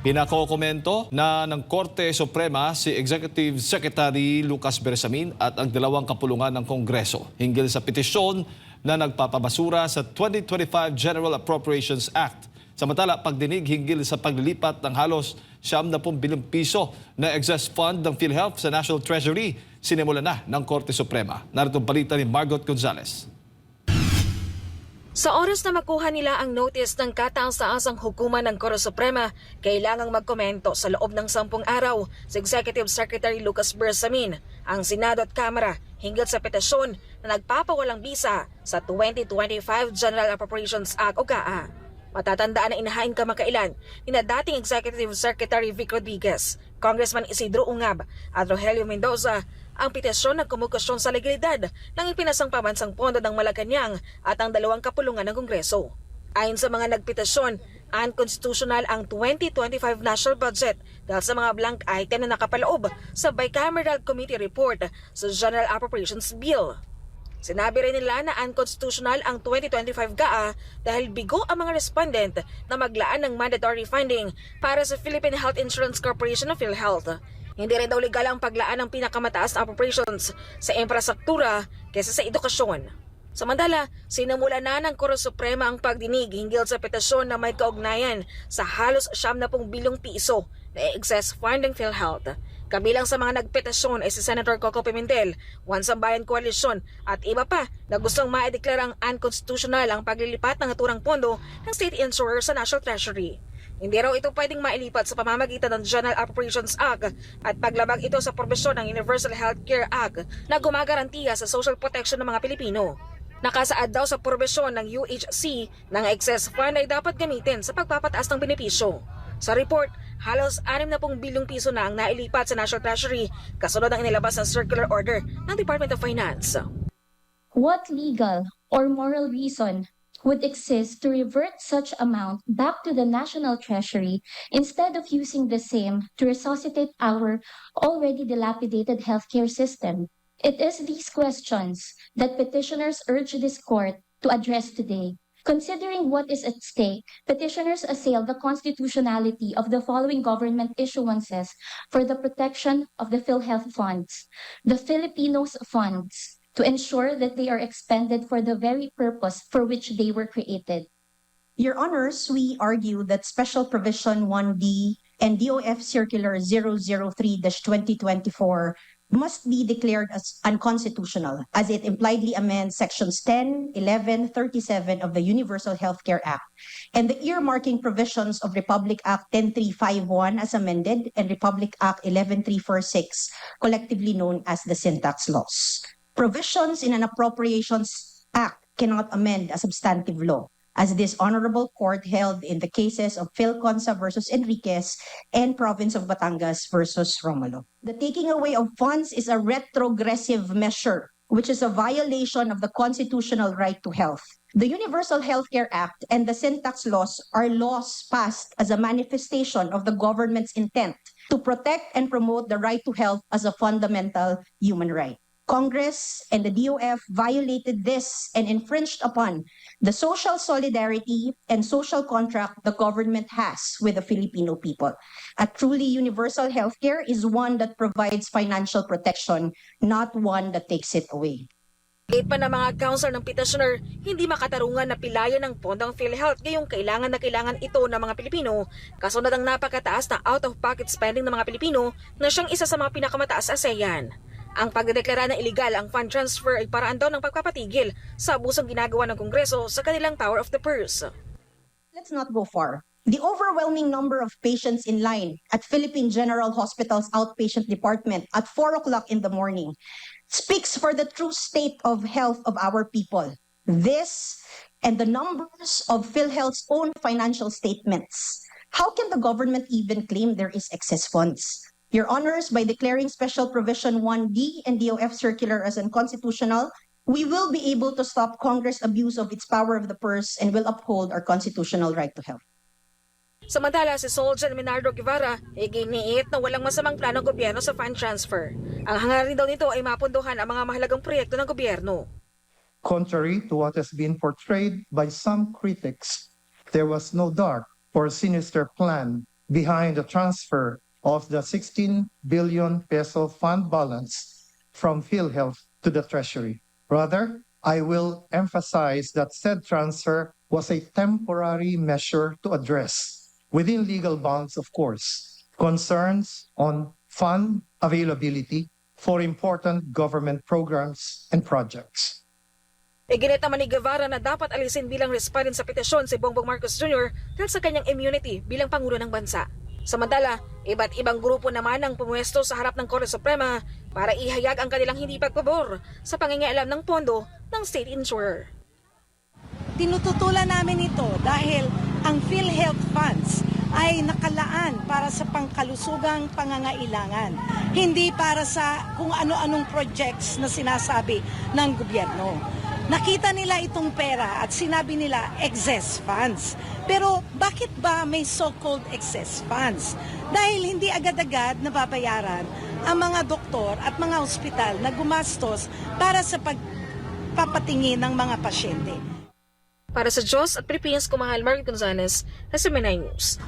Pinakokomento na ng Korte Suprema si Executive Secretary Lucas Bersamin at ang dalawang kapulungan ng Kongreso hinggil sa petisyon na nagpapabasura sa 2025 General Appropriations Act. Samantala, pagdinig hinggil sa paglilipat ng halos 70 bilyong piso na excess fund ng PhilHealth sa National Treasury, sinimulan na ng Korte Suprema. Narito ang balita ni Margot Gonzalez. Sa oras na makuha nila ang notice ng kataas-taasang hukuman ng Korte Suprema, kailangang magkomento sa loob ng 10 araw si Executive Secretary Lucas Bersamin, ang Senado at Kamara hinggil sa petisyon na nagpapawalang bisa sa 2025 General Appropriations Act o GAA. Matatandaan na inahain kamakailan ni dating Executive Secretary Vic Rodriguez, Congressman Isidro Ungab at Rogelio Mendoza ang petisyon ng kumukasyon sa legalidad ng ipinasang pambansang pondo ng Malacanang at ang dalawang kapulungan ng Kongreso. Ayon sa mga nagpetisyon, unconstitutional ang 2025 national budget dahil sa mga blank item na nakapaloob sa Bicameral Committee Report sa General Appropriations Bill. Sinabi rin nila na unconstitutional ang 2025 GAA dahil bigo ang mga respondent na maglaan ng mandatory funding para sa Philippine Health Insurance Corporation of PhilHealth. Hindi rin daw legal ang paglaan ng pinakamataas na appropriations sa infrastruktura kaysa sa edukasyon. Samantala, sinimula na ng Korte Suprema ang pagdinig hinggil sa petisyon na may kaugnayan sa halos 70 bilyong piso na excess fund ng PhilHealth. Kabilang sa mga nagpetisyon ay si Senator Coco Pimentel, One Sambayan Coalition at iba pa na gustong maideklarang unconstitutional ang paglilipat ng naturang pondo ng state insurer sa National Treasury. Hindi raw ito pwedeng mailipat sa pamamagitan ng General Appropriations Act at paglabag ito sa probisyon ng Universal Healthcare Act na gumagarantiya sa social protection ng mga Pilipino. Nakasaad daw sa probisyon ng UHC ng excess fund ay dapat gamitin sa pagpapataas ng benepisyo. Sa report, halos 60 bilyong piso na ang nailipat sa National Treasury kasunod ng inilabas na circular order ng Department of Finance. What legal or moral reason would exist to revert such amount back to the National Treasury instead of using the same to resuscitate our already dilapidated healthcare system? It is these questions that petitioners urge this court to address today. Considering what is at stake, petitioners assail the constitutionality of the following government issuances for the protection of the PhilHealth funds, the Filipinos funds, to ensure that they are expended for the very purpose for which they were created. Your Honors, we argue that Special Provision 1D and DOF Circular 003-2024 must be declared as unconstitutional as it impliedly amends Sections 10, 11, 37 of the Universal Healthcare Act and the earmarking provisions of Republic Act 10351 as amended and Republic Act 11346, collectively known as the Syntax Laws. Provisions in an Appropriations Act cannot amend a substantive law, as this honorable court held in the cases of Philconsa versus Enriquez and Province of Batangas versus Romulo. The taking away of funds is a retrogressive measure, which is a violation of the constitutional right to health. The Universal Healthcare Act and the Syntax Laws are laws passed as a manifestation of the government's intent to protect and promote the right to health as a fundamental human right. Congress and the DOF violated this and infringed upon the social solidarity and social contract the government has with the Filipino people. A truly universal healthcare is one that provides financial protection, not one that takes it away. Gate pa ng mga counsel ng petitioner, hindi makatarungan na pilayan ng pondo ang PhilHealth ngayong kailangan na kailangan ito ng mga Pilipino kasunod ang napakataas na out-of-pocket spending ng mga Pilipino na siyang isa sa mga pinakamataas sa ASEAN. Ang pagdedeklara na illegal ang fund transfer ay paraan daw ng pagpapatigil sa abusong ginagawa ng Kongreso sa kanilang power of the purse. Let's not go far. The overwhelming number of patients in line at Philippine General Hospital's outpatient department at 4 o'clock in the morning speaks for the true state of health of our people. This and the numbers of PhilHealth's own financial statements. How can the government even claim there is excess funds? Your Honors, by declaring Special Provision 1D and DOF Circular as unconstitutional, we will be able to stop Congress' abuse of its power of the purse and will uphold our constitutional right to health. Samantala, si Soljan Minardo Guevara ay giniit na walang masamang plano ng gobyerno sa fund transfer. Ang hangarin daw nito ay mapunduhan ang mga mahalagang proyekto ng gobyerno. Contrary to what has been portrayed by some critics, there was no dark or sinister plan behind the transfer of the 16 billion peso fund balance from PhilHealth to the Treasury. Rather, I will emphasize that said transfer was a temporary measure to address, within legal bounds of course, concerns on fund availability for important government programs and projects. Iginit naman ni Guevara na dapat alisin bilang respondent sa petisyon si Bongbong Marcos Jr. dahil sa kanyang immunity bilang Pangulo ng Bansa. Samantala, iba't ibang grupo naman ang pumwesto sa harap ng Korte Suprema para ihayag ang kanilang hindi pagpabor sa pangingialam ng pondo ng state insurer. Tinututulan namin ito dahil ang PhilHealth funds ay nakalaan para sa pangkalusugang pangangailangan, hindi para sa kung ano-anong projects na sinasabi ng gobyerno. Nakita nila itong pera at sinabi nila excess funds. Pero bakit ba may so-called excess funds? Dahil hindi agad-agad nababayaran ang mga doktor at mga ospital na gumastos para sa pagpapatingin ng mga pasyente. Para sa Diyos at Pilipinas, kumahal Margaret Gonzalez, SMNI News.